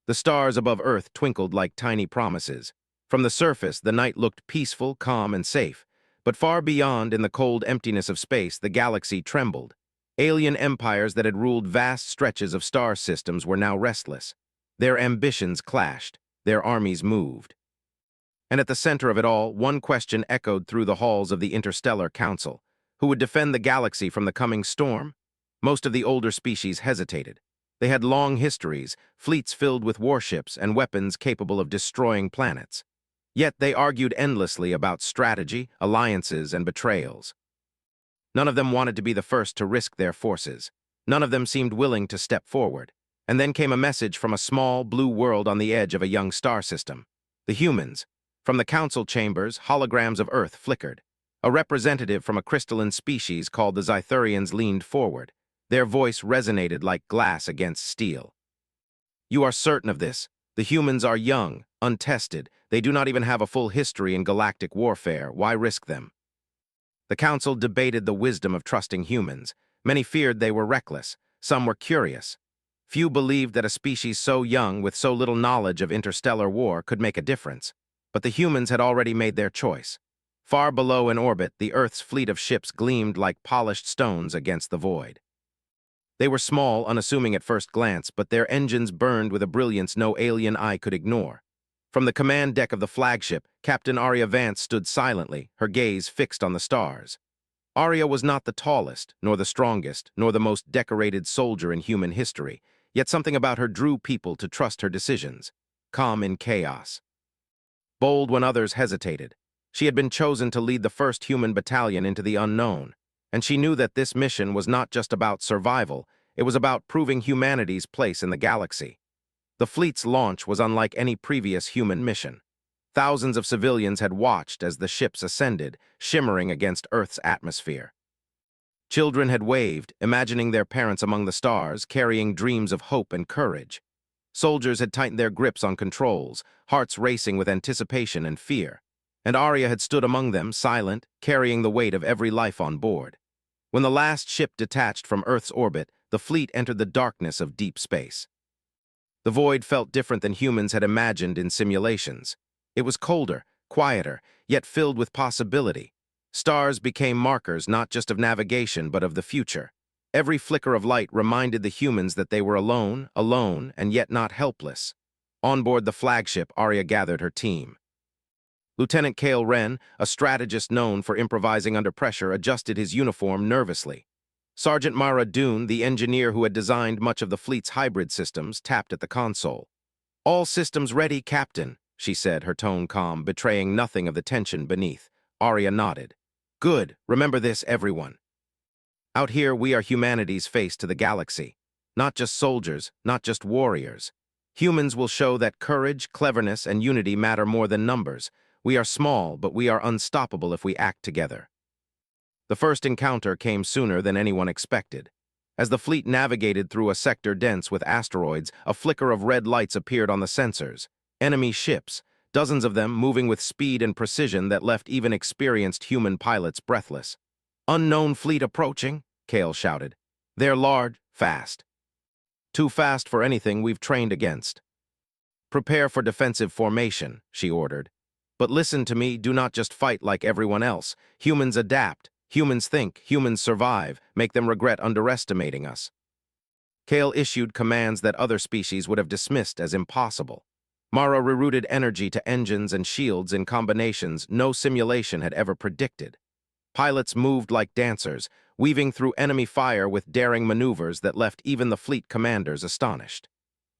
The stars above Earth twinkled like tiny promises. From the surface, the night looked peaceful, calm, and safe. But far beyond, in the cold emptiness of space, the galaxy trembled. Alien empires that had ruled vast stretches of star systems were now restless. Their ambitions clashed. Their armies moved. And at the center of it all, one question echoed through the halls of the Interstellar Council. Who would defend the galaxy from the coming storm? Most of the older species hesitated. They had long histories, fleets filled with warships and weapons capable of destroying planets. Yet they argued endlessly about strategy, alliances, and betrayals. None of them wanted to be the first to risk their forces. None of them seemed willing to step forward. And then came a message from a small, blue world on the edge of a young star system. The humans. From the council chambers, holograms of Earth flickered. A representative from a crystalline species called the Zythurians leaned forward. Their voice resonated like glass against steel. "You are certain of this. The humans are young, untested. They do not even have a full history in galactic warfare. Why risk them?" The council debated the wisdom of trusting humans. Many feared they were reckless. Some were curious. Few believed that a species so young, with so little knowledge of interstellar war, could make a difference. But the humans had already made their choice. Far below in orbit, the Earth's fleet of ships gleamed like polished stones against the void. They were small, unassuming at first glance, but their engines burned with a brilliance no alien eye could ignore. From the command deck of the flagship, Captain Arya Vance stood silently, her gaze fixed on the stars. Arya was not the tallest, nor the strongest, nor the most decorated soldier in human history, yet something about her drew people to trust her decisions. Calm in chaos. Bold when others hesitated. She had been chosen to lead the first human battalion into the unknown. And she knew that this mission was not just about survival, it was about proving humanity's place in the galaxy. The fleet's launch was unlike any previous human mission. Thousands of civilians had watched as the ships ascended, shimmering against Earth's atmosphere. Children had waved, imagining their parents among the stars, carrying dreams of hope and courage. Soldiers had tightened their grips on controls, hearts racing with anticipation and fear. And Arya had stood among them, silent, carrying the weight of every life on board. When the last ship detached from Earth's orbit, the fleet entered the darkness of deep space. The void felt different than humans had imagined in simulations. It was colder, quieter, yet filled with possibility. Stars became markers not just of navigation but of the future. Every flicker of light reminded the humans that they were alone, and yet not helpless. On board the flagship, Arya gathered her team. Lieutenant Kale Wren, a strategist known for improvising under pressure, adjusted his uniform nervously. Sergeant Mara Dune, the engineer who had designed much of the fleet's hybrid systems, tapped at the console. "All systems ready, Captain," she said, her tone calm, betraying nothing of the tension beneath. Arya nodded. "Good. Remember this, everyone. Out here, we are humanity's face to the galaxy. Not just soldiers, not just warriors. Humans will show that courage, cleverness, and unity matter more than numbers. We are small, but we are unstoppable if we act together." The first encounter came sooner than anyone expected. As the fleet navigated through a sector dense with asteroids, a flicker of red lights appeared on the sensors. Enemy ships, dozens of them moving with speed and precision that left even experienced human pilots breathless. "Unknown fleet approaching," Kale shouted. "They're large, fast. Too fast for anything we've trained against." "Prepare for defensive formation," she ordered. "But listen to me, do not just fight like everyone else. Humans adapt, humans think, humans survive, make them regret underestimating us." Kale issued commands that other species would have dismissed as impossible. Mara rerouted energy to engines and shields in combinations no simulation had ever predicted. Pilots moved like dancers, weaving through enemy fire with daring maneuvers that left even the fleet commanders astonished.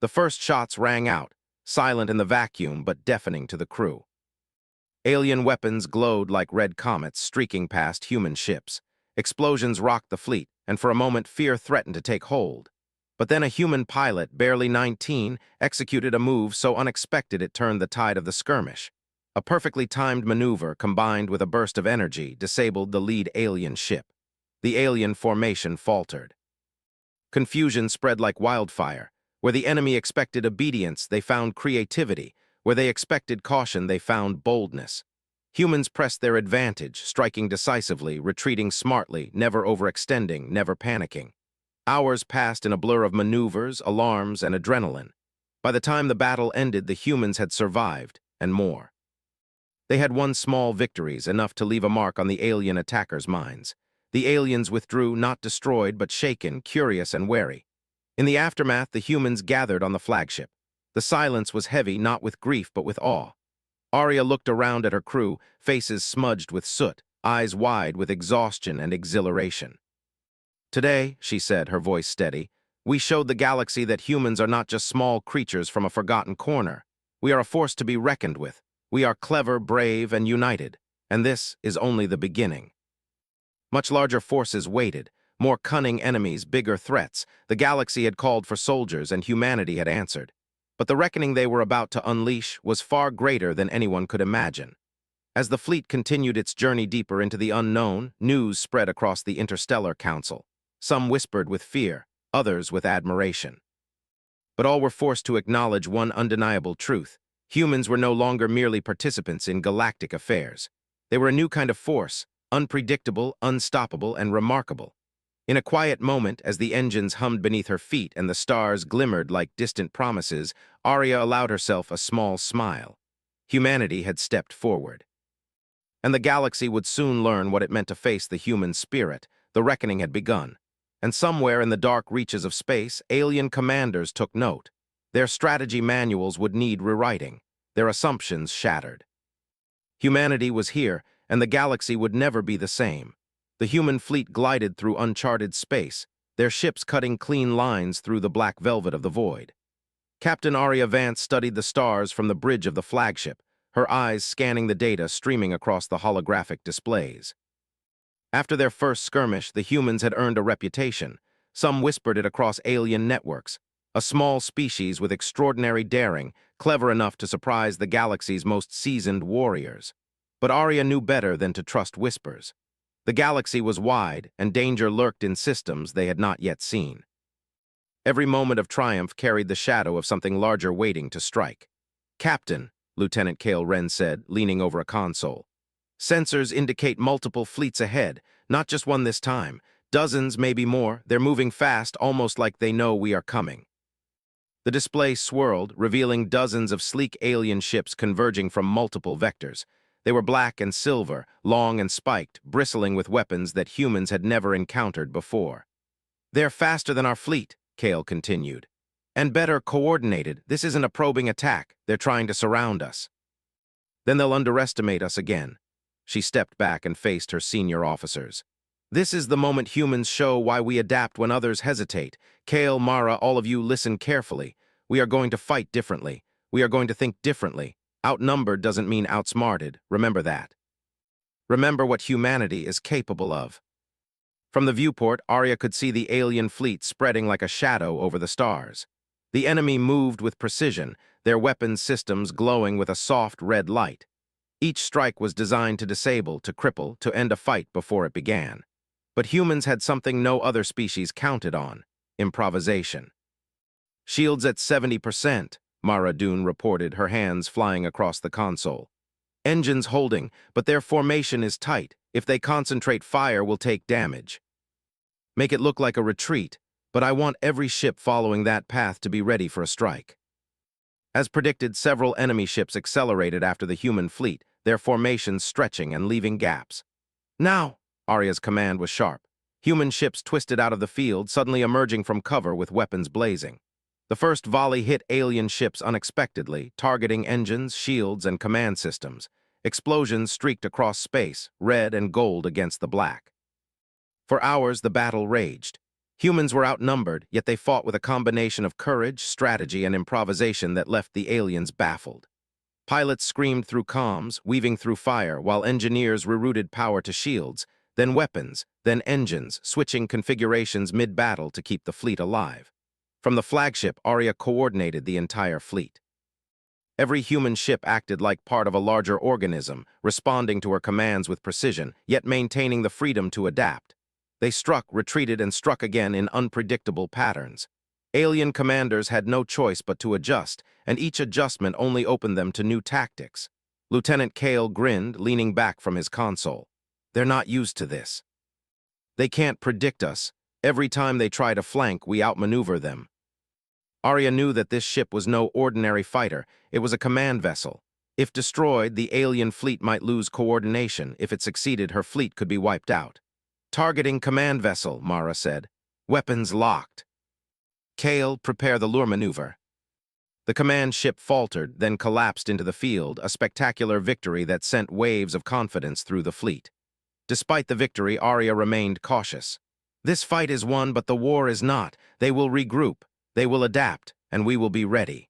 The first shots rang out, silent in the vacuum but deafening to the crew. Alien weapons glowed like red comets streaking past human ships. Explosions rocked the fleet, and for a moment fear threatened to take hold. But then a human pilot, barely 19, executed a move so unexpected it turned the tide of the skirmish. A perfectly timed maneuver combined with a burst of energy disabled the lead alien ship. The alien formation faltered. Confusion spread like wildfire. Where the enemy expected obedience, they found creativity. Where they expected caution, they found boldness. Humans pressed their advantage, striking decisively, retreating smartly, never overextending, never panicking. Hours passed in a blur of maneuvers, alarms, and adrenaline. By the time the battle ended, the humans had survived, and more. They had won small victories, enough to leave a mark on the alien attackers' minds. The aliens withdrew, not destroyed, but shaken, curious, and wary. In the aftermath, the humans gathered on the flagship. The silence was heavy, not with grief, but with awe. Arya looked around at her crew, faces smudged with soot, eyes wide with exhaustion and exhilaration. "Today," she said, her voice steady, "we showed the galaxy that humans are not just small creatures from a forgotten corner. We are a force to be reckoned with. We are clever, brave, and united. And this is only the beginning." Much larger forces waited, more cunning enemies, bigger threats. The galaxy had called for soldiers, and humanity had answered. But the reckoning they were about to unleash was far greater than anyone could imagine. As the fleet continued its journey deeper into the unknown, news spread across the Interstellar Council. Some whispered with fear, others with admiration. But all were forced to acknowledge one undeniable truth. Humans were no longer merely participants in galactic affairs. They were a new kind of force, unpredictable, unstoppable, and remarkable. In a quiet moment, as the engines hummed beneath her feet and the stars glimmered like distant promises, Arya allowed herself a small smile. Humanity had stepped forward. And the galaxy would soon learn what it meant to face the human spirit. The reckoning had begun. And somewhere in the dark reaches of space, alien commanders took note. Their strategy manuals would need rewriting, their assumptions shattered. Humanity was here, and the galaxy would never be the same. The human fleet glided through uncharted space, their ships cutting clean lines through the black velvet of the void. Captain Arya Vance studied the stars from the bridge of the flagship, her eyes scanning the data streaming across the holographic displays. After their first skirmish, the humans had earned a reputation. Some whispered it across alien networks. A small species with extraordinary daring, clever enough to surprise the galaxy's most seasoned warriors. But Arya knew better than to trust whispers. The galaxy was wide, and danger lurked in systems they had not yet seen. Every moment of triumph carried the shadow of something larger waiting to strike. "Captain," Lieutenant Kale Wren said, leaning over a console. "Sensors indicate multiple fleets ahead, not just one this time. Dozens, maybe more. They're moving fast, almost like they know we are coming." The display swirled, revealing dozens of sleek alien ships converging from multiple vectors. They were black and silver, long and spiked, bristling with weapons that humans had never encountered before. "They're faster than our fleet," Kale continued. "And better coordinated. This isn't a probing attack. They're trying to surround us. Then they'll underestimate us again." She stepped back and faced her senior officers. "This is the moment humans show why we adapt when others hesitate. Kale, Mara, all of you listen carefully. We are going to fight differently. We are going to think differently. Outnumbered doesn't mean outsmarted. Remember that. Remember what humanity is capable of." From the viewport, Arya could see the alien fleet spreading like a shadow over the stars. The enemy moved with precision, their weapons systems glowing with a soft red light. Each strike was designed to disable, to cripple, to end a fight before it began. But humans had something no other species counted on: improvisation. "Shields at 70%, Mara Dune reported, her hands flying across the console. "Engines holding, but their formation is tight. If they concentrate fire, we'll take damage. Make it look like a retreat, but I want every ship following that path to be ready for a strike." As predicted, several enemy ships accelerated after the human fleet, their formations stretching and leaving gaps. "Now!" Arya's command was sharp. Human ships twisted out of the field, suddenly emerging from cover with weapons blazing. The first volley hit alien ships unexpectedly, targeting engines, shields, and command systems. Explosions streaked across space, red and gold against the black. For hours, the battle raged. Humans were outnumbered, yet they fought with a combination of courage, strategy, and improvisation that left the aliens baffled. Pilots screamed through comms, weaving through fire, while engineers rerouted power to shields, then weapons, then engines, switching configurations mid-battle to keep the fleet alive. From the flagship, Arya coordinated the entire fleet. Every human ship acted like part of a larger organism, responding to her commands with precision, yet maintaining the freedom to adapt. They struck, retreated, and struck again in unpredictable patterns. Alien commanders had no choice but to adjust, and each adjustment only opened them to new tactics. Lieutenant Kale grinned, leaning back from his console. "They're not used to this. They can't predict us. Every time they try to flank, we outmaneuver them." Arya knew that this ship was no ordinary fighter. It was a command vessel. If destroyed, the alien fleet might lose coordination. If it succeeded, her fleet could be wiped out. Targeting command vessel, Mara said. Weapons locked. Kale, prepare the lure maneuver. The command ship faltered, then collapsed into the field, a spectacular victory that sent waves of confidence through the fleet. Despite the victory, Arya remained cautious. This fight is won, but the war is not. They will regroup, they will adapt, and we will be ready.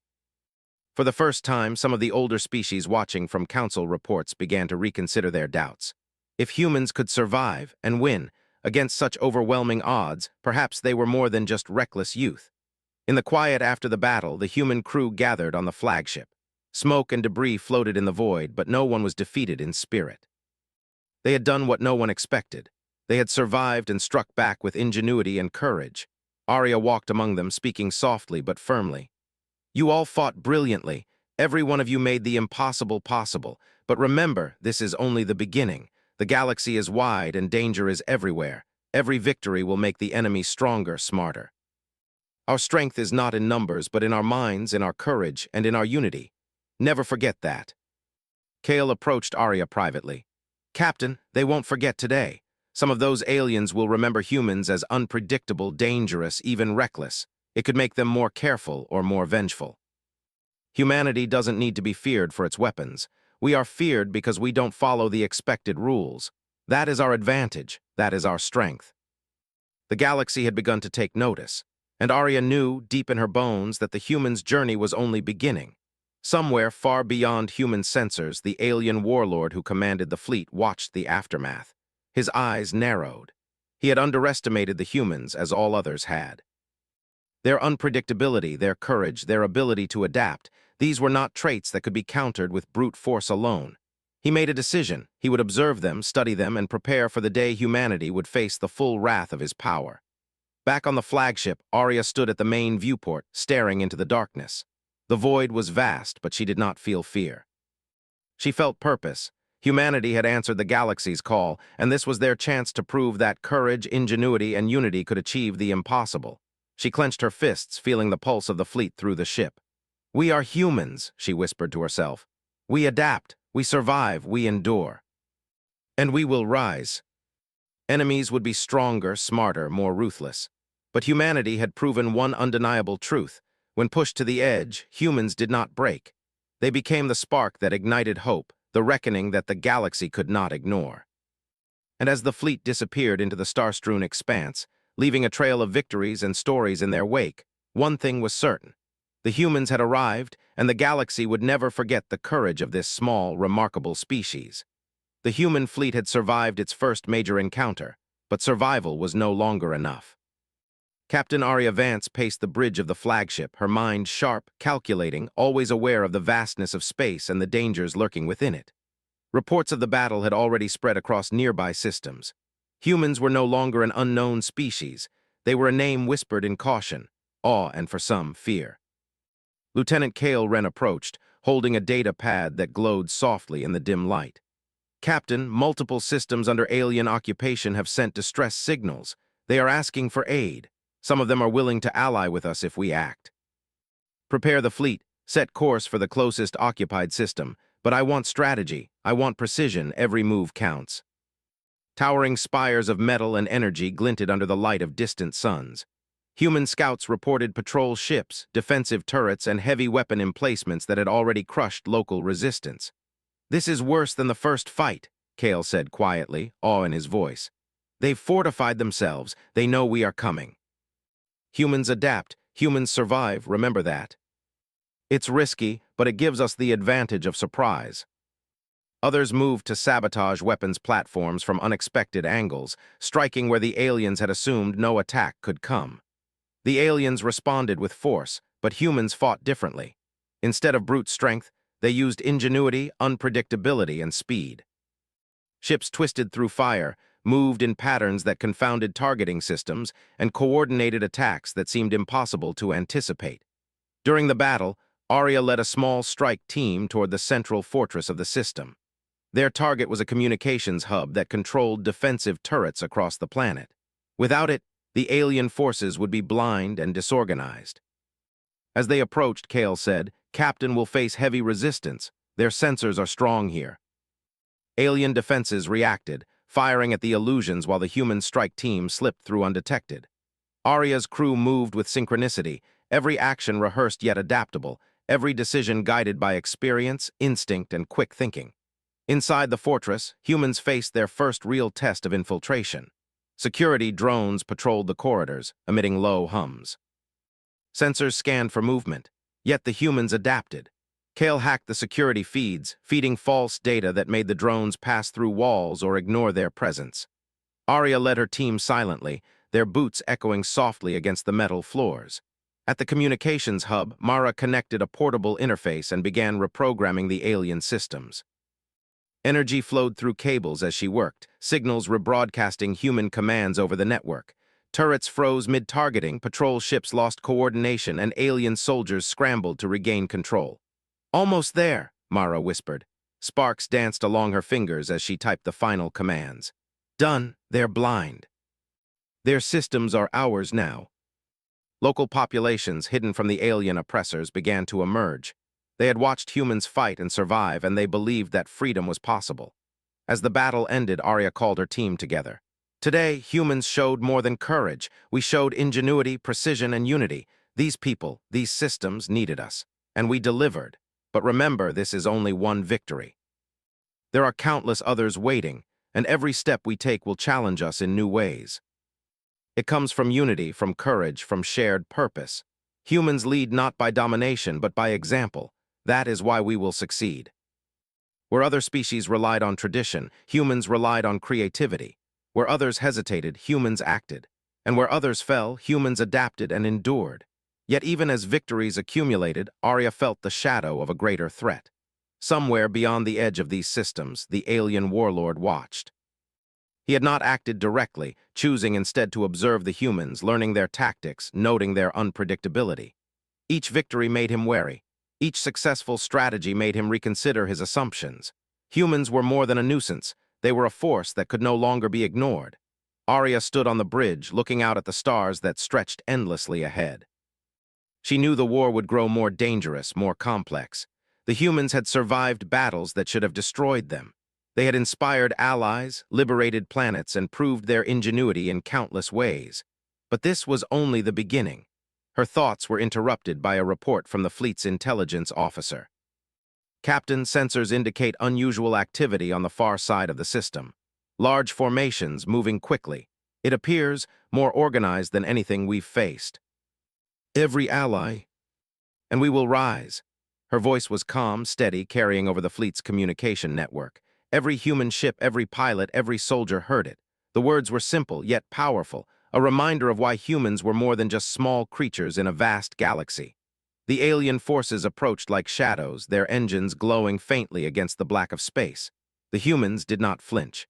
For the first time, some of the older species watching from council reports began to reconsider their doubts. If humans could survive and win against such overwhelming odds, perhaps they were more than just reckless youth. In the quiet after the battle, the human crew gathered on the flagship. Smoke and debris floated in the void, but no one was defeated in spirit. They had done what no one expected. They had survived and struck back with ingenuity and courage. Arya walked among them, speaking softly but firmly. You all fought brilliantly. Every one of you made the impossible possible. But remember, this is only the beginning. The galaxy is wide and danger is everywhere. Every victory will make the enemy stronger, smarter. Our strength is not in numbers, but in our minds, in our courage, and in our unity. Never forget that. Kale approached Arya privately. Captain, they won't forget today. Some of those aliens will remember humans as unpredictable, dangerous, even reckless. It could make them more careful or more vengeful. Humanity doesn't need to be feared for its weapons. We are feared because we don't follow the expected rules. That is our advantage. That is our strength. The galaxy had begun to take notice, and Arya knew, deep in her bones, that the human's journey was only beginning. Somewhere far beyond human sensors, the alien warlord who commanded the fleet watched the aftermath. His eyes narrowed. He had underestimated the humans, as all others had. Their unpredictability, their courage, their ability to adapt, these were not traits that could be countered with brute force alone. He made a decision. He would observe them, study them, and prepare for the day humanity would face the full wrath of his power. Back on the flagship, Arya stood at the main viewport, staring into the darkness. The void was vast, but she did not feel fear. She felt purpose. Humanity had answered the galaxy's call, and this was their chance to prove that courage, ingenuity, and unity could achieve the impossible. She clenched her fists, feeling the pulse of the fleet through the ship. We are humans, she whispered to herself. We adapt, we survive, we endure. And we will rise. Enemies would be stronger, smarter, more ruthless. But humanity had proven one undeniable truth. When pushed to the edge, humans did not break. They became the spark that ignited hope, the reckoning that the galaxy could not ignore. And as the fleet disappeared into the star-strewn expanse, leaving a trail of victories and stories in their wake, one thing was certain. The humans had arrived, and the galaxy would never forget the courage of this small, remarkable species. The human fleet had survived its first major encounter, but survival was no longer enough. Captain Arya Vance paced the bridge of the flagship, her mind sharp, calculating, always aware of the vastness of space and the dangers lurking within it. Reports of the battle had already spread across nearby systems. Humans were no longer an unknown species. They were a name whispered in caution, awe, and for some, fear. Lieutenant Kale Wren approached, holding a data pad that glowed softly in the dim light. Captain, multiple systems under alien occupation have sent distress signals. They are asking for aid. Some of them are willing to ally with us if we act. Prepare the fleet, set course for the closest occupied system, but I want strategy, I want precision, every move counts. Towering spires of metal and energy glinted under the light of distant suns. Human scouts reported patrol ships, defensive turrets, and heavy weapon emplacements that had already crushed local resistance. This is worse than the first fight, Kale said quietly, awe in his voice. They've fortified themselves, they know we are coming. Humans adapt, humans survive, remember that. It's risky, but it gives us the advantage of surprise. Others moved to sabotage weapons platforms from unexpected angles, striking where the aliens had assumed no attack could come. The aliens responded with force, but humans fought differently. Instead of brute strength, they used ingenuity, unpredictability, and speed. Ships twisted through fire, moved in patterns that confounded targeting systems, and coordinated attacks that seemed impossible to anticipate. During the battle, Arya led a small strike team toward the central fortress of the system. Their target was a communications hub that controlled defensive turrets across the planet. Without it, the alien forces would be blind and disorganized. As they approached, Kale said, "Captain will face heavy resistance. Their sensors are strong here." Alien defenses reacted, firing at the illusions while the human strike team slipped through undetected. Arya's crew moved with synchronicity, every action rehearsed yet adaptable, every decision guided by experience, instinct, and quick thinking. Inside the fortress, humans faced their first real test of infiltration. Security drones patrolled the corridors, emitting low hums. Sensors scanned for movement, yet the humans adapted. Kale hacked the security feeds, feeding false data that made the drones pass through walls or ignore their presence. Arya led her team silently, their boots echoing softly against the metal floors. At the communications hub, Mara connected a portable interface and began reprogramming the alien systems. Energy flowed through cables as she worked, signals rebroadcasting human commands over the network. Turrets froze mid-targeting, patrol ships lost coordination, and alien soldiers scrambled to regain control. "Almost there," Mara whispered. Sparks danced along her fingers as she typed the final commands. "Done, they're blind. Their systems are ours now." Local populations hidden from the alien oppressors began to emerge. They had watched humans fight and survive, and they believed that freedom was possible. As the battle ended, Arya called her team together. "Today, humans showed more than courage. We showed ingenuity, precision, and unity. These people, these systems needed us, and we delivered. But remember, this is only one victory. There are countless others waiting, and every step we take will challenge us in new ways. It comes from unity, from courage, from shared purpose. Humans lead not by domination, but by example. That is why we will succeed." Where other species relied on tradition, humans relied on creativity. Where others hesitated, humans acted. And where others fell, humans adapted and endured. Yet even as victories accumulated, Arya felt the shadow of a greater threat. Somewhere beyond the edge of these systems, the alien warlord watched. He had not acted directly, choosing instead to observe the humans, learning their tactics, noting their unpredictability. Each victory made him wary. Each successful strategy made him reconsider his assumptions. Humans were more than a nuisance. They were a force that could no longer be ignored. Arya stood on the bridge, looking out at the stars that stretched endlessly ahead. She knew the war would grow more dangerous, more complex. The humans had survived battles that should have destroyed them. They had inspired allies, liberated planets, and proved their ingenuity in countless ways. But this was only the beginning. Her thoughts were interrupted by a report from the fleet's intelligence officer. "Captain, sensors indicate unusual activity on the far side of the system. Large formations moving quickly. It appears more organized than anything we've faced. Every ally, and we will rise." Her voice was calm, steady, carrying over the fleet's communication network. Every human ship, every pilot, every soldier heard it. The words were simple, yet powerful, a reminder of why humans were more than just small creatures in a vast galaxy. The alien forces approached like shadows, their engines glowing faintly against the black of space. The humans did not flinch.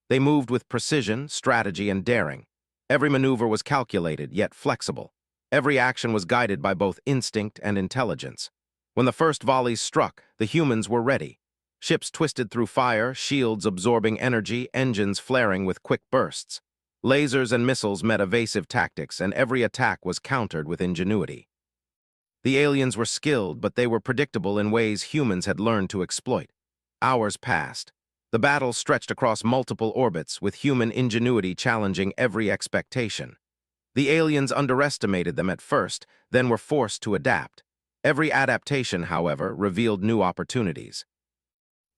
They moved with precision, strategy, and daring. Every maneuver was calculated, yet flexible. Every action was guided by both instinct and intelligence. When the first volleys struck, the humans were ready. Ships twisted through fire, shields absorbing energy, engines flaring with quick bursts. Lasers and missiles met evasive tactics, and every attack was countered with ingenuity. The aliens were skilled, but they were predictable in ways humans had learned to exploit. Hours passed. The battle stretched across multiple orbits, with human ingenuity challenging every expectation. The aliens underestimated them at first, then were forced to adapt. Every adaptation, however, revealed new opportunities.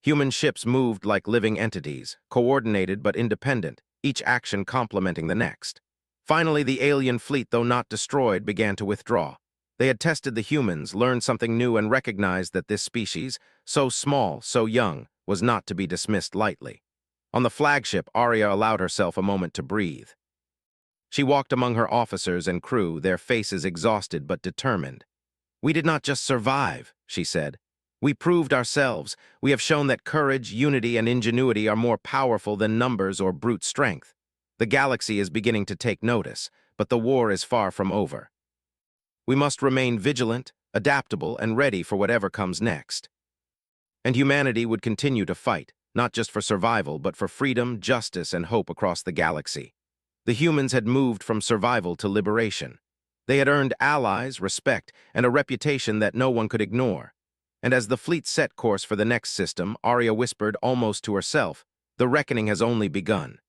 Human ships moved like living entities, coordinated but independent, each action complementing the next. Finally, the alien fleet, though not destroyed, began to withdraw. They had tested the humans, learned something new, and recognized that this species, so small, so young, was not to be dismissed lightly. On the flagship, Arya allowed herself a moment to breathe. She walked among her officers and crew, their faces exhausted but determined. "We did not just survive," she said. "We proved ourselves. We have shown that courage, unity, and ingenuity are more powerful than numbers or brute strength. The galaxy is beginning to take notice, but the war is far from over. We must remain vigilant, adaptable, and ready for whatever comes next." And humanity would continue to fight, not just for survival, but for freedom, justice, and hope across the galaxy. The humans had moved from survival to liberation. They had earned allies, respect, and a reputation that no one could ignore. And as the fleet set course for the next system, Arya whispered almost to herself, "The reckoning has only begun.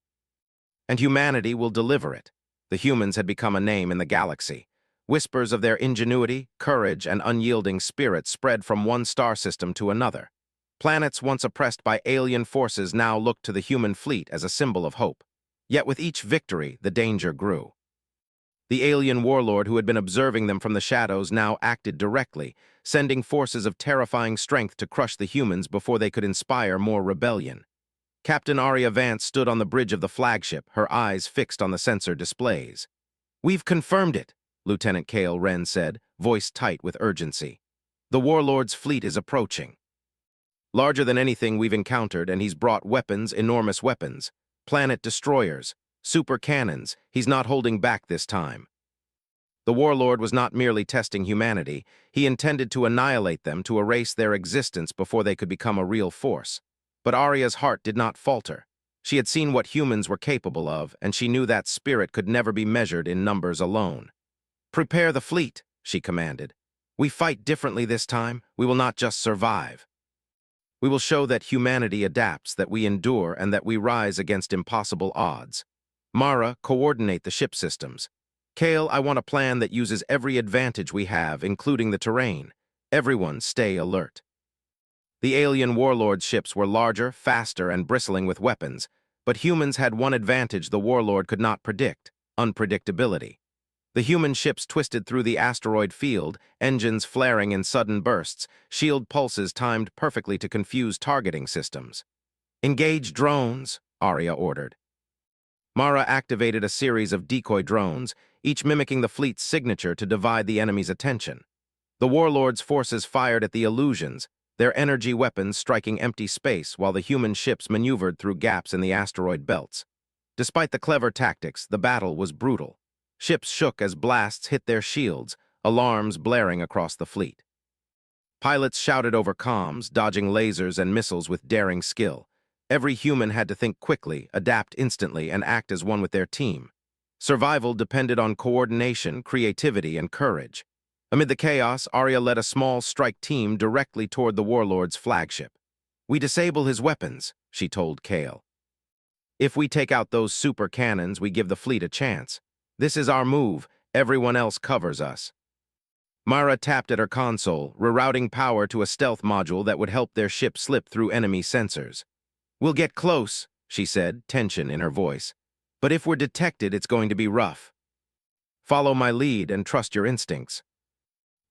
And humanity will deliver it." The humans had become a name in the galaxy. Whispers of their ingenuity, courage, and unyielding spirit spread from one star system to another. Planets once oppressed by alien forces now looked to the human fleet as a symbol of hope. Yet with each victory, the danger grew. The alien warlord who had been observing them from the shadows now acted directly, sending forces of terrifying strength to crush the humans before they could inspire more rebellion. Captain Arya Vance stood on the bridge of the flagship, her eyes fixed on the sensor displays. "We've confirmed it," Lieutenant Kale Wren said, voice tight with urgency. "The warlord's fleet is approaching. Larger than anything we've encountered, and he's brought weapons, enormous weapons. Planet destroyers, super cannons. He's not holding back this time." The warlord was not merely testing humanity. He intended to annihilate them, to erase their existence before they could become a real force. But Arya's heart did not falter. She had seen what humans were capable of, and she knew that spirit could never be measured in numbers alone. "Prepare the fleet," she commanded. "We fight differently this time. We will not just survive. We will show that humanity adapts, that we endure, and that we rise against impossible odds. Mara, coordinate the ship systems. Kale, I want a plan that uses every advantage we have, including the terrain. Everyone stay alert." The alien warlord's ships were larger, faster, and bristling with weapons, but humans had one advantage the warlord could not predict: unpredictability. The human ships twisted through the asteroid field, engines flaring in sudden bursts, shield pulses timed perfectly to confuse targeting systems. "Engage drones," Arya ordered. Mara activated a series of decoy drones, each mimicking the fleet's signature to divide the enemy's attention. The warlord's forces fired at the illusions, their energy weapons striking empty space while the human ships maneuvered through gaps in the asteroid belts. Despite the clever tactics, the battle was brutal. Ships shook as blasts hit their shields, alarms blaring across the fleet. Pilots shouted over comms, dodging lasers and missiles with daring skill. Every human had to think quickly, adapt instantly, and act as one with their team. Survival depended on coordination, creativity, and courage. Amid the chaos, Arya led a small strike team directly toward the warlord's flagship. "We disable his weapons," she told Kale. "If we take out those super cannons, we give the fleet a chance. This is our move. Everyone else covers us." Mara tapped at her console, rerouting power to a stealth module that would help their ship slip through enemy sensors. "We'll get close," she said, tension in her voice. "But if we're detected, it's going to be rough. Follow my lead and trust your instincts."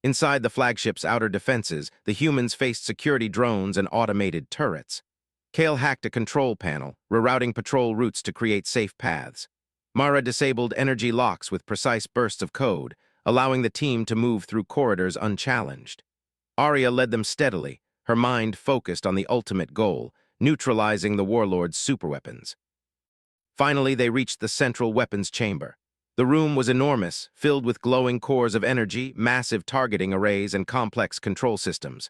Inside the flagship's outer defenses, the humans faced security drones and automated turrets. Kale hacked a control panel, rerouting patrol routes to create safe paths. Mara disabled energy locks with precise bursts of code, allowing the team to move through corridors unchallenged. Arya led them steadily, her mind focused on the ultimate goal: neutralizing the warlord's superweapons. Finally, they reached the central weapons chamber. The room was enormous, filled with glowing cores of energy, massive targeting arrays, and complex control systems.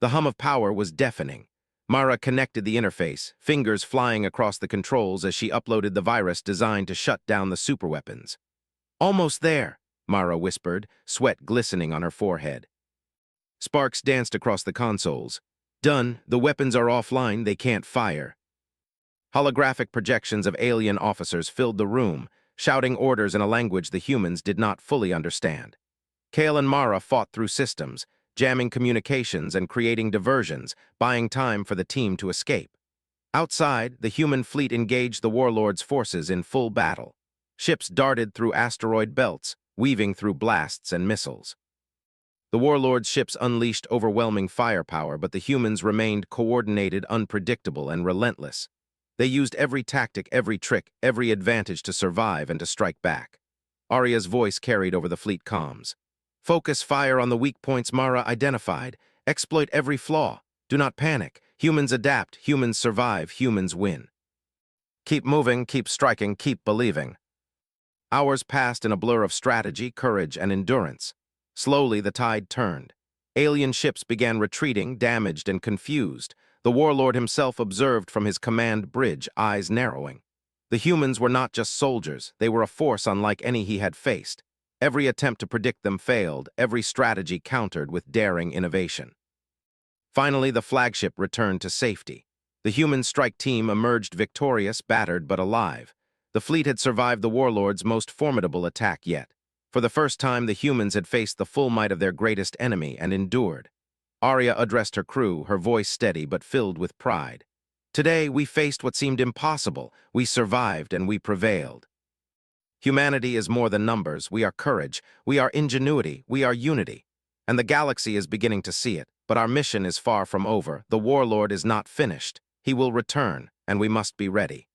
The hum of power was deafening. Mara connected the interface, fingers flying across the controls as she uploaded the virus designed to shut down the superweapons. "Almost there," Mara whispered, sweat glistening on her forehead. Sparks danced across the consoles. "Done. The weapons are offline. They can't fire." Holographic projections of alien officers filled the room, shouting orders in a language the humans did not fully understand. Kale and Mara fought through systems, jamming communications and creating diversions, buying time for the team to escape. Outside, the human fleet engaged the warlord's forces in full battle. Ships darted through asteroid belts, weaving through blasts and missiles. The warlord's ships unleashed overwhelming firepower, but the humans remained coordinated, unpredictable, and relentless. They used every tactic, every trick, every advantage to survive and to strike back. Arya's voice carried over the fleet comms. "Focus fire on the weak points Mara identified. Exploit every flaw. Do not panic. Humans adapt, humans survive, humans win. Keep moving, keep striking, keep believing." Hours passed in a blur of strategy, courage, and endurance. Slowly, the tide turned. Alien ships began retreating, damaged and confused. The warlord himself observed from his command bridge, eyes narrowing. The humans were not just soldiers, they were a force unlike any he had faced. Every attempt to predict them failed, every strategy countered with daring innovation. Finally, the flagship returned to safety. The human strike team emerged victorious, battered but alive. The fleet had survived the warlord's most formidable attack yet. For the first time, the humans had faced the full might of their greatest enemy and endured. Arya addressed her crew, her voice steady but filled with pride. Today, we faced what seemed impossible. We survived and we prevailed. Humanity is more than numbers. We are courage. We are ingenuity. We are unity. And the galaxy is beginning to see it. But our mission is far from over. The warlord is not finished. He will return, and we must be ready.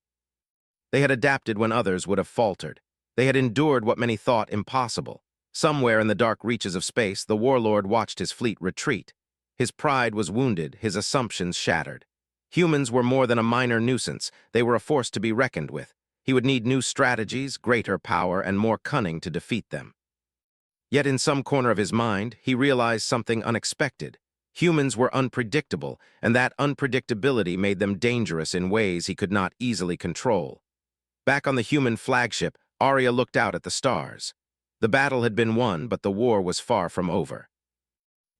They had adapted when others would have faltered. They had endured what many thought impossible. Somewhere in the dark reaches of space, the warlord watched his fleet retreat. His pride was wounded, his assumptions shattered. Humans were more than a minor nuisance. They were a force to be reckoned with. He would need new strategies, greater power, and more cunning to defeat them. Yet in some corner of his mind, he realized something unexpected. Humans were unpredictable, and that unpredictability made them dangerous in ways he could not easily control. Back on the human flagship, Arya looked out at the stars. The battle had been won, but the war was far from over.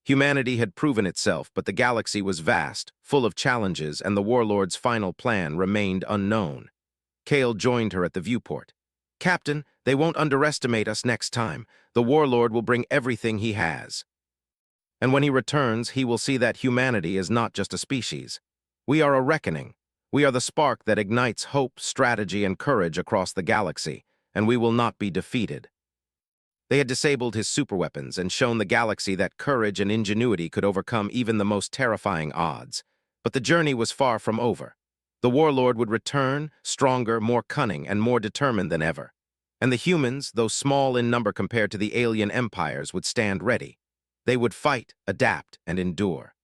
Humanity had proven itself, but the galaxy was vast, full of challenges, and the warlord's final plan remained unknown. Kale joined her at the viewport. "Captain, they won't underestimate us next time. The warlord will bring everything he has. And when he returns, he will see that humanity is not just a species. We are a reckoning. We are the spark that ignites hope, strategy, and courage across the galaxy, and we will not be defeated." They had disabled his superweapons and shown the galaxy that courage and ingenuity could overcome even the most terrifying odds. But the journey was far from over. The warlord would return, stronger, more cunning, and more determined than ever. And the humans, though small in number compared to the alien empires, would stand ready. They would fight, adapt, and endure.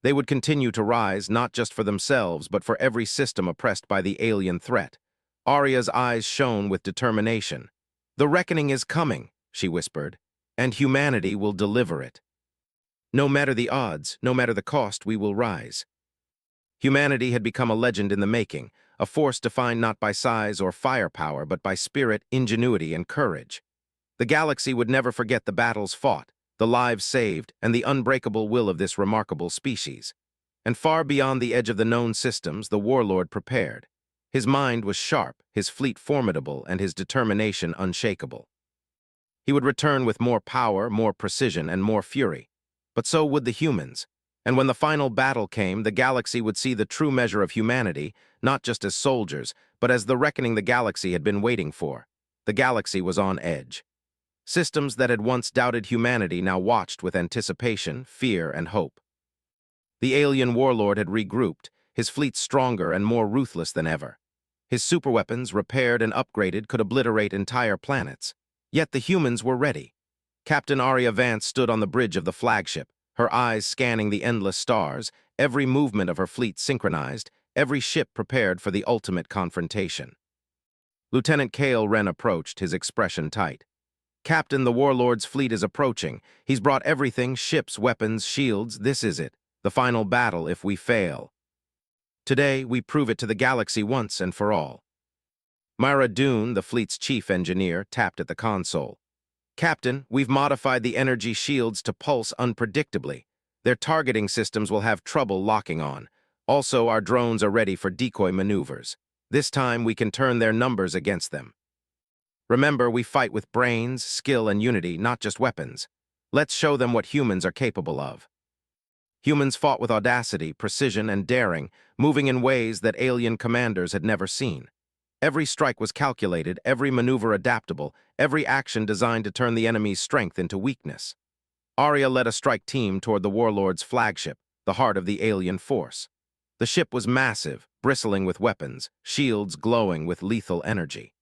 They would continue to rise, not just for themselves, but for every system oppressed by the alien threat. Arya's eyes shone with determination. "The reckoning is coming," she whispered, "and humanity will deliver it. No matter the odds, no matter the cost, we will rise." Humanity had become a legend in the making, a force defined not by size or firepower, but by spirit, ingenuity, and courage. The galaxy would never forget the battles fought, the lives saved, and the unbreakable will of this remarkable species. And far beyond the edge of the known systems, the warlord prepared. His mind was sharp, his fleet formidable, and his determination unshakable. He would return with more power, more precision, and more fury. But so would the humans. And when the final battle came, the galaxy would see the true measure of humanity, not just as soldiers, but as the reckoning the galaxy had been waiting for. The galaxy was on edge. Systems that had once doubted humanity now watched with anticipation, fear, and hope. The alien warlord had regrouped, his fleet stronger and more ruthless than ever. His superweapons, repaired and upgraded, could obliterate entire planets. Yet the humans were ready. Captain Arya Vance stood on the bridge of the flagship, her eyes scanning the endless stars, every movement of her fleet synchronized, every ship prepared for the ultimate confrontation. Lieutenant Kale Wren approached, his expression tight. "Captain, the warlord's fleet is approaching. He's brought everything, ships, weapons, shields. This is it, the final battle if we fail. Today, we prove it to the galaxy once and for all." Myra Dune, the fleet's chief engineer, tapped at the console. "Captain, we've modified the energy shields to pulse unpredictably. Their targeting systems will have trouble locking on. Also, our drones are ready for decoy maneuvers. This time, we can turn their numbers against them. Remember, we fight with brains, skill, and unity, not just weapons. Let's show them what humans are capable of." Humans fought with audacity, precision, and daring, moving in ways that alien commanders had never seen. Every strike was calculated, every maneuver adaptable, every action designed to turn the enemy's strength into weakness. Arya led a strike team toward the warlord's flagship, the heart of the alien force. The ship was massive, bristling with weapons, shields glowing with lethal energy.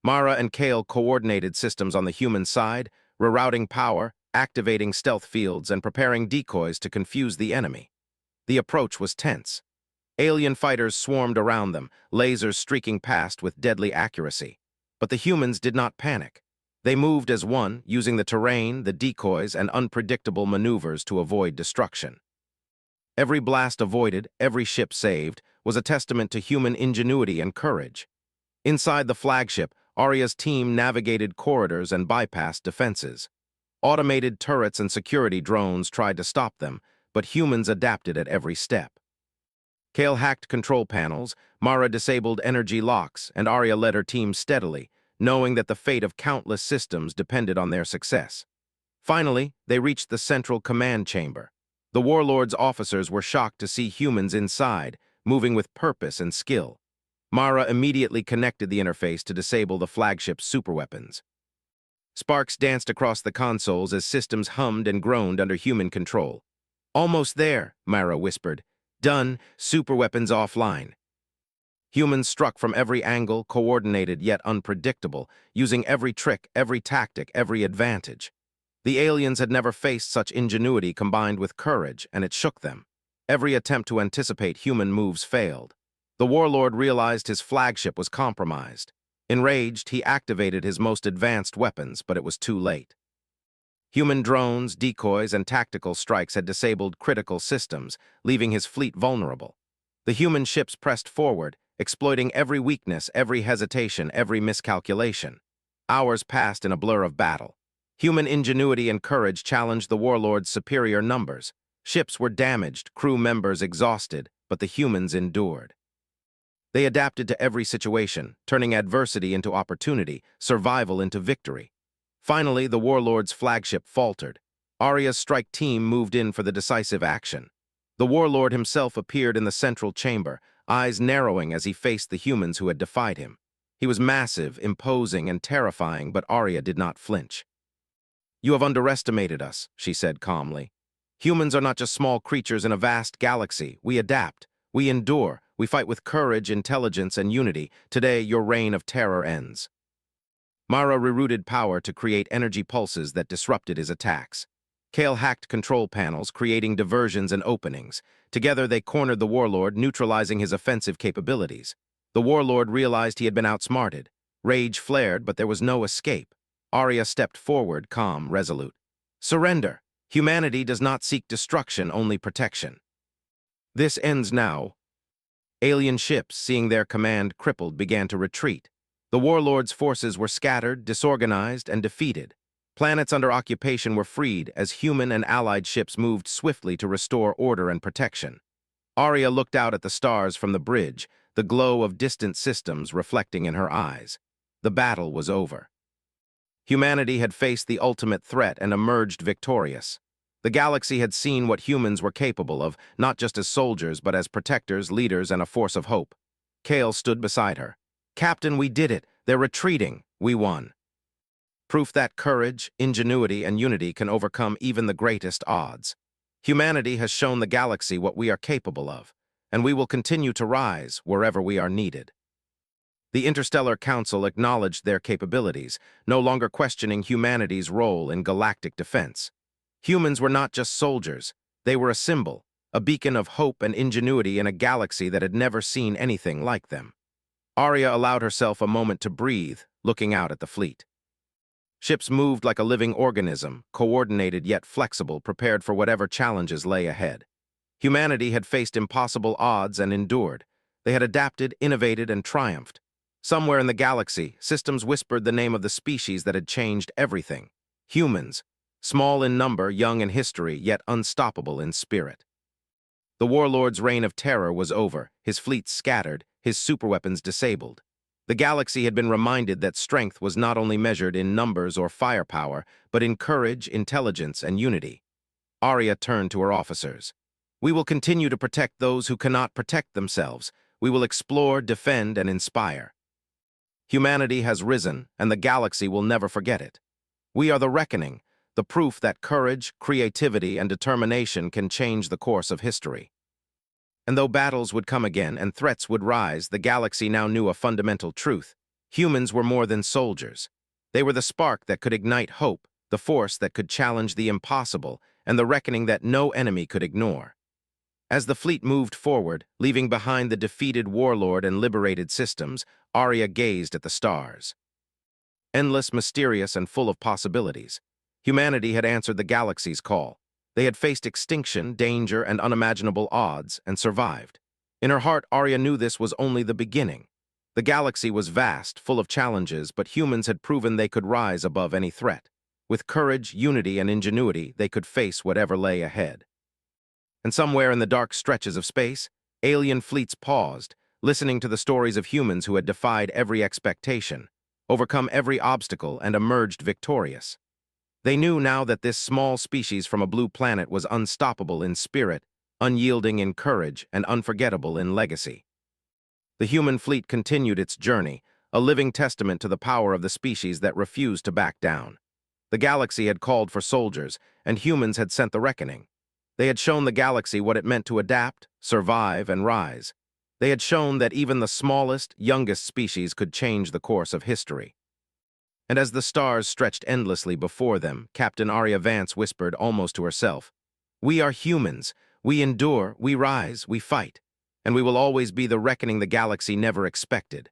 Mara and Kale coordinated systems on the human side, rerouting power, activating stealth fields, and preparing decoys to confuse the enemy. The approach was tense. Alien fighters swarmed around them, lasers streaking past with deadly accuracy. But the humans did not panic. They moved as one, using the terrain, the decoys, and unpredictable maneuvers to avoid destruction. Every blast avoided, every ship saved, was a testament to human ingenuity and courage. Inside the flagship, Arya's team navigated corridors and bypassed defenses. Automated turrets and security drones tried to stop them, but humans adapted at every step. Kale hacked control panels, Mara disabled energy locks, and Arya led her team steadily, knowing that the fate of countless systems depended on their success. Finally, they reached the central command chamber. The warlord's officers were shocked to see humans inside, moving with purpose and skill. Mara immediately connected the interface to disable the flagship's superweapons. Sparks danced across the consoles as systems hummed and groaned under human control. "Almost there," Mara whispered. "Done, superweapons offline." Humans struck from every angle, coordinated yet unpredictable, using every trick, every tactic, every advantage. The aliens had never faced such ingenuity combined with courage, and it shook them. Every attempt to anticipate human moves failed. The warlord realized his flagship was compromised. Enraged, he activated his most advanced weapons, but it was too late. Human drones, decoys, and tactical strikes had disabled critical systems, leaving his fleet vulnerable. The human ships pressed forward, exploiting every weakness, every hesitation, every miscalculation. Hours passed in a blur of battle. Human ingenuity and courage challenged the warlord's superior numbers. Ships were damaged, crew members exhausted, but the humans endured. They adapted to every situation, turning adversity into opportunity, survival into victory. Finally, the warlord's flagship faltered. Arya's strike team moved in for the decisive action. The warlord himself appeared in the central chamber, eyes narrowing as he faced the humans who had defied him. He was massive, imposing, and terrifying, but Arya did not flinch. "You have underestimated us," she said calmly. "Humans are not just small creatures in a vast galaxy. We adapt. We endure. We fight with courage, intelligence, and unity. Today, your reign of terror ends." Mara rerouted power to create energy pulses that disrupted his attacks. Kale hacked control panels, creating diversions and openings. Together, they cornered the warlord, neutralizing his offensive capabilities. The warlord realized he had been outsmarted. Rage flared, but there was no escape. Arya stepped forward, calm, resolute. "Surrender. Humanity does not seek destruction, only protection." "This ends now." Alien ships, seeing their command crippled, began to retreat. The warlord's forces were scattered, disorganized, and defeated. Planets under occupation were freed as human and allied ships moved swiftly to restore order and protection. Arya looked out at the stars from the bridge, the glow of distant systems reflecting in her eyes. The battle was over. Humanity had faced the ultimate threat and emerged victorious. The galaxy had seen what humans were capable of, not just as soldiers, but as protectors, leaders, and a force of hope. Kale stood beside her. "Captain, we did it. They're retreating. We won." Proof that courage, ingenuity, and unity can overcome even the greatest odds. Humanity has shown the galaxy what we are capable of, and we will continue to rise wherever we are needed. The Interstellar Council acknowledged their capabilities, no longer questioning humanity's role in galactic defense. Humans were not just soldiers, they were a symbol, a beacon of hope and ingenuity in a galaxy that had never seen anything like them. Arya allowed herself a moment to breathe, looking out at the fleet. Ships moved like a living organism, coordinated yet flexible, prepared for whatever challenges lay ahead. Humanity had faced impossible odds and endured. They had adapted, innovated, and triumphed. Somewhere in the galaxy, systems whispered the name of the species that had changed everything. Humans, small in number, young in history, yet unstoppable in spirit. The warlord's reign of terror was over, his fleet scattered, his superweapons disabled. The galaxy had been reminded that strength was not only measured in numbers or firepower, but in courage, intelligence, and unity. Arya turned to her officers. "We will continue to protect those who cannot protect themselves. We will explore, defend, and inspire. Humanity has risen, and the galaxy will never forget it. We are the reckoning, the proof that courage, creativity, and determination can change the course of history." And though battles would come again and threats would rise, the galaxy now knew a fundamental truth. Humans were more than soldiers. They were the spark that could ignite hope, the force that could challenge the impossible, and the reckoning that no enemy could ignore. As the fleet moved forward, leaving behind the defeated warlord and liberated systems, Arya gazed at the stars. Endless, mysterious, and full of possibilities. Humanity had answered the galaxy's call. They had faced extinction, danger, and unimaginable odds, and survived. In her heart, Arya knew this was only the beginning. The galaxy was vast, full of challenges, but humans had proven they could rise above any threat. With courage, unity, and ingenuity, they could face whatever lay ahead. And somewhere in the dark stretches of space, alien fleets paused, listening to the stories of humans who had defied every expectation, overcome every obstacle, and emerged victorious. They knew now that this small species from a blue planet was unstoppable in spirit, unyielding in courage, and unforgettable in legacy. The human fleet continued its journey, a living testament to the power of the species that refused to back down. The galaxy had called for soldiers, and humans had sent the reckoning. They had shown the galaxy what it meant to adapt, survive, and rise. They had shown that even the smallest, youngest species could change the course of history. And as the stars stretched endlessly before them, Captain Arya Vance whispered almost to herself, "We are humans. We endure, we rise, we fight. And we will always be the reckoning the galaxy never expected."